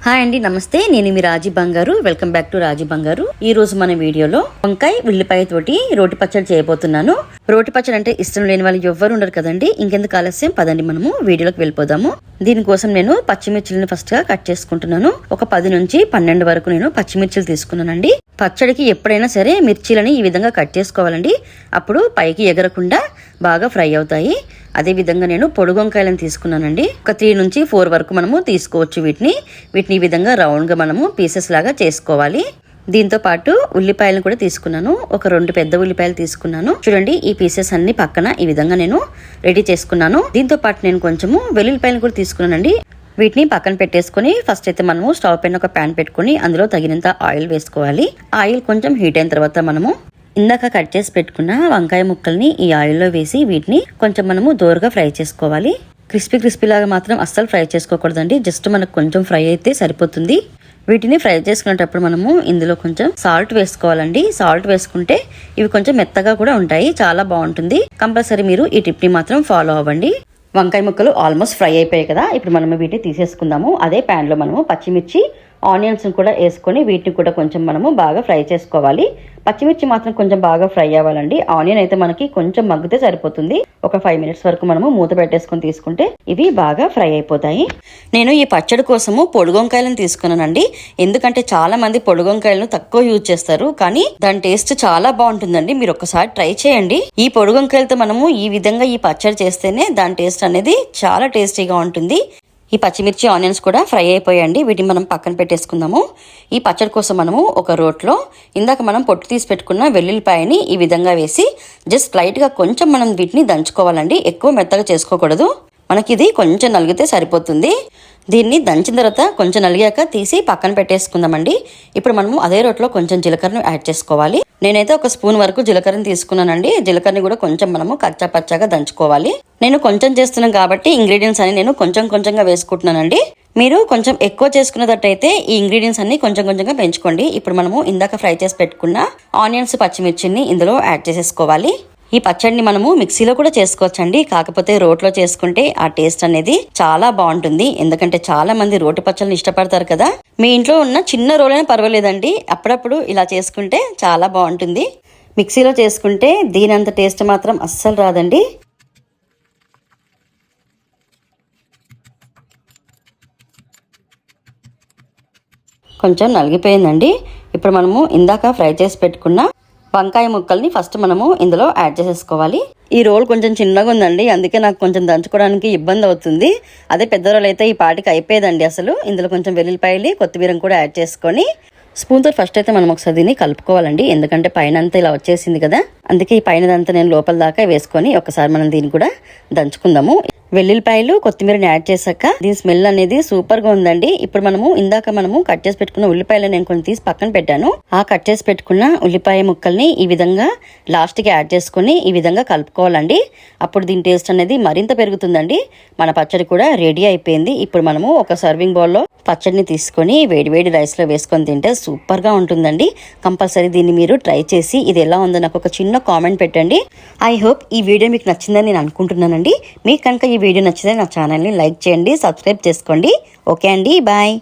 Hi అండి, నమస్తే. నేను మీ రాజీ బంగారు. వెల్కమ్ బ్యాక్ టు రాజీ బంగారు. ఈ రోజు మన వీడియోలో వంకాయ ఉల్లిపాయ తోటి రోటి పచ్చడి చేయబోతున్నాను. రోటి పచ్చడి అంటే ఇష్టం లేని వాళ్ళు ఎవ్వరు ఉండరు కదండి. ఇంకెందుకు ఆలస్యం, పదండి మనము వీడియోలోకి వెళ్ళిపోదాము. దీనికోసం నేను పచ్చిమిర్చిలను ఫస్ట్ గా కట్ చేసుకుంటున్నాను. ఒక 10 నుంచి 12 వరకు నేను పచ్చిమిర్చిలు తీసుకున్నానండి. పచ్చడికి ఎప్పుడైనా సరే మిర్చీలని ఈ విధంగా కట్ చేసుకోవాలండి. అప్పుడు పైకి ఎగరకుండా బాగా ఫ్రై అవుతాయి. అదే విధంగా నేను పొడుగు వంకాయలను తీసుకున్నానండి. ఒక 3 నుంచి 4 వరకు మనము తీసుకోవచ్చు. వీటిని ఈ విధంగా రౌండ్ గా మనము పీసెస్ లాగా చేసుకోవాలి. దీంతో పాటు ఉల్లిపాయలను కూడా తీసుకున్నాను. ఒక 2 పెద్ద ఉల్లిపాయలు తీసుకున్నాను. చూడండి, ఈ పీసెస్ అన్ని పక్కన ఈ విధంగా నేను రెడీ చేసుకున్నాను. దీంతో పాటు నేను కొంచెము వెల్లుల్లిపాయలు కూడా తీసుకున్నానండి. వీటిని పక్కన పెట్టేసుకుని ఫస్ట్ అయితే మనము స్టవ్ పైన ఒక ప్యాన్ పెట్టుకుని అందులో తగినంత ఆయిల్ వేసుకోవాలి. ఆయిల్ కొంచెం హీట్ అయిన తర్వాత మనము ఇందాక కట్ చేసి పెట్టుకున్న వంకాయ ముక్కల్ని ఈ ఆయిల్లో వేసి వీటిని కొంచెం మనము దోరగా ఫ్రై చేసుకోవాలి. క్రిస్పీ లాగా మాత్రం అస్సలు ఫ్రై చేసుకోకూడదండి. జస్ట్ మనకు కొంచెం ఫ్రై అయితే సరిపోతుంది. వీటిని ఫ్రై చేసుకునేటప్పుడు మనము ఇందులో కొంచెం సాల్ట్ వేసుకోవాలండి. సాల్ట్ వేసుకుంటే ఇవి కొంచెం మెత్తగా కూడా ఉంటాయి. చాలా బాగుంటుంది. కంపల్సరీ మీరు ఈ టిప్ ని మాత్రం ఫాలో అవ్వండి. వంకాయ ముక్కలు ఆల్మోస్ట్ ఫ్రై అయిపోయాయి కదా. ఇప్పుడు మనము వీటిని తీసేసుకుందాము. అదే ప్యాన్ లో మనము పచ్చిమిర్చి, ఆనియన్స్ కూడా వేసుకొని వీటిని కూడా కొంచెం మనము బాగా ఫ్రై చేసుకోవాలి. పచ్చిమిర్చి మాత్రం కొంచెం బాగా ఫ్రై అవ్వాలండి. ఆనియన్ అయితే మనకి కొంచెం మగ్గితే సరిపోతుంది. ఒక 5 మినిట్స్ వరకు మనము మూత పెట్టేసుకొని తీసుకుంటే ఇవి బాగా ఫ్రై అయిపోతాయి. నేను ఈ పచ్చడి కోసము పొడుగు వంకాయలను తీసుకున్నానండి. ఎందుకంటే చాలా మంది పొడుగు వంకాయలను తక్కువ యూజ్ చేస్తారు, కానీ దాని టేస్ట్ చాలా బాగుంటుందండి. మీరు ఒకసారి ట్రై చేయండి. ఈ పొడుగు వంకాయలతో మనము ఈ విధంగా ఈ పచ్చడి చేస్తేనే దాని టేస్ట్ అనేది చాలా టేస్టీగా ఉంటుంది. ఈ పచ్చిమిర్చి, ఆనియన్స్ కూడా ఫ్రై అయిపోయాయండి. వీటిని మనం పక్కన పెట్టేసుకుందాము. ఈ పచ్చడి కోసం మనము ఒక రోట్లో ఇందాక మనం పొట్టు తీసి పెట్టుకున్న వెల్లుల్లిపాయని ఈ విధంగా వేసి జస్ట్ లైట్ గా కొంచెం మనం వీటిని దంచుకోవాలండి. ఎక్కువ మెత్తగా చేసుకోకూడదు. మనకి ఇది కొంచెం నలిగితే సరిపోతుంది. దీన్ని దంచిన తర్వాత కొంచెం నలిగాక తీసి పక్కన పెట్టేసుకుందామండి. ఇప్పుడు మనము అదే రోట్లో కొంచెం జీలకర్రను యాడ్ చేసుకోవాలి. నేనైతే ఒక స్పూన్ వరకు జీలకర్రని తీసుకున్నానండి. జీలకర్రని కూడా కొంచెం మనము కచ్చా పచ్చాగా దంచుకోవాలి. నేను కొంచెం చేస్తున్నాను కాబట్టి ఇంగ్రీడియంట్స్ అని నేను కొంచెంగా వేసుకుంటున్నానండి. మీరు కొంచెం ఎక్కువ చేసుకున్నట్టయితే ఈ ఇంగ్రీడియంట్స్ అన్ని కొంచెంగా పెంచుకోండి. ఇప్పుడు మనము ఇందాక ఫ్రై చేసి పెట్టుకున్న ఆనియన్స్, పచ్చిమిర్చిని ఇందులో యాడ్ చేసేసుకోవాలి. ఈ పచ్చడిని మనము మిక్సీలో కూడా చేసుకోవచ్చండి. కాకపోతే రోట్లో చేసుకుంటే ఆ టేస్ట్ అనేది చాలా బాగుంటుంది. ఎందుకంటే చాలా మంది రోటి పచ్చళ్ళని ఇష్టపడతారు కదా. మీ ఇంట్లో ఉన్న చిన్న రోలైనా పర్వాలేదండి. అప్పుడప్పుడు ఇలా చేసుకుంటే చాలా బాగుంటుంది. మిక్సీలో చేసుకుంటే దీనంత టేస్ట్ మాత్రం అస్సలు రాదండి. కొంచెం నలిగిపోయిందండి. ఇప్పుడు మనము ఇందాక ఫ్రై చేసి పెట్టుకున్న వంకాయ ముక్కల్ని ఫస్ట్ మనము ఇందులో యాడ్ చేసేసుకోవాలి. ఈ రోల్ కొంచెం చిన్నగా ఉందండి, అందుకే నాకు కొంచెం దంచుకోవడానికి ఇబ్బంది అవుతుంది. అదే పెద్ద రోల్ అయితే ఈ పాటికి అయిపోయేదండి అసలు. ఇందులో కొంచెం వెల్లుల్లిపాయలు, కొత్తిమీర కూడా యాడ్ చేసుకొని స్పూన్తో ఫస్ట్ అయితే మనం ఒకసారి దీన్ని కలుపుకోవాలండి. ఎందుకంటే పైన అంతా ఇలా వచ్చేసింది కదా, అందుకే ఈ పైనదంతా నేను లోపల దాకా వేసుకొని ఒకసారి మనం దీన్ని కూడా దంచుకుందాము. వెల్లుల్లిపాయలు, కొత్తిమీరని యాడ్ చేశాక దీని స్మెల్ అనేది సూపర్ గా ఉందండి. ఇప్పుడు ఇందాక మనము కట్ చేసి పెట్టుకున్న ఉల్లిపాయలు నేను కొన్ని తీసి పక్కన పెట్టాను. ఆ కట్ చేసి పెట్టుకున్న ఉల్లిపాయ ముక్కల్ని ఈ విధంగా లాస్ట్ కి యాడ్ చేసుకుని ఈ విధంగా కలుపుకోవాలండి. అప్పుడు దీని టేస్ట్ అనేది మరింత పెరుగుతుందండి. మన పచ్చడి కూడా రెడీ అయిపోయింది. ఇప్పుడు మనము ఒక సర్వింగ్ బౌల్లో పచ్చడిని తీసుకొని వేడి రైస్ లో వేసుకొని తింటే సూపర్ గా ఉంటుందండి. కంపల్సరీ దీన్ని మీరు ట్రై చేసి ఇది ఎలా ఉందో నాకు ఒక చిన్న కామెంట్ పెట్టండి. ఐ హోప్ ఈ వీడియో మీకు నచ్చిందని నేను అనుకుంటున్నానండి. మీకు కనుక ఈ వీడియో నచ్చితే నా ఛానల్ని లైక్ చేయండి, సబ్స్క్రైబ్ చేసుకోండి. ఓకే అండి, బాయ్.